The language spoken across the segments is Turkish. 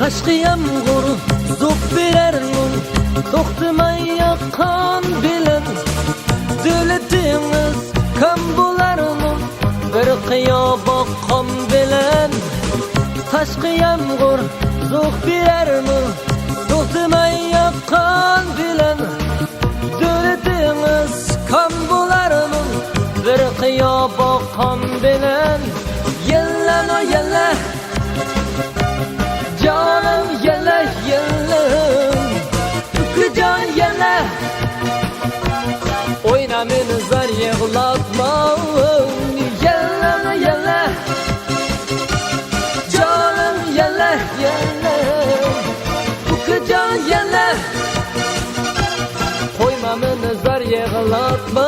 Taşkı yağmur zup birer nur, to'xtamay yoqqan bilan davlatimiz kam bo'larmi bir qiyo boqqan bilan. Taşkı yağmur zup birer nur, to'xtamay yoqqan bilan davlatimiz kam bo'larmi bir qiyo boqqan bilan. Yalla no yalla canım yalla yalla, can yalla, oyna meni zar yig'latma. Yalla no yalla canım yalla yalla, can yalla, koyma meni zar yig'latma.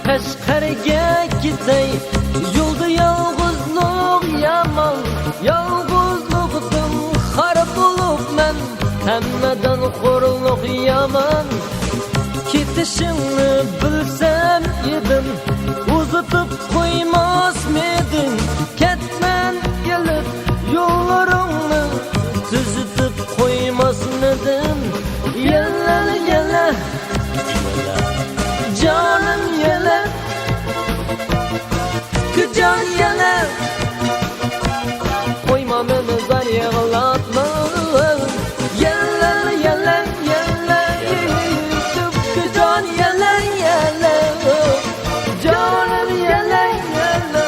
Qashqarga gitsay yo'lda yolg'izlik yomon, yolg'izlikdan xor bo'libman, hammadan xo'rlik yomon. Ketishimni bilsam edim, uzatib qo'ymasmiding, ketman kelib yo'llarimni tuzitib qo'ymasmidim. Yalla yalla canım yalla, can yalla, koyma meni zar yig'latma. Yalla yalla yalla, can yalla yalla, canım yalla yalla,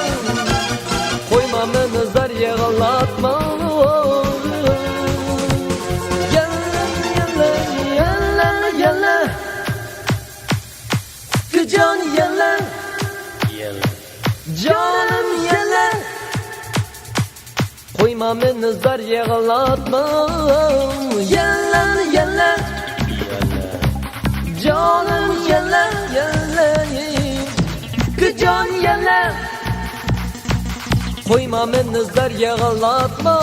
koyma meni zar yig'latma. Yalla yalla yalla yalla, can yalla, canım yalla, koyma meni zar yig'latma. Yalla yalla, canım yalla yalla, can yalla, koyma meni zar yig'latma.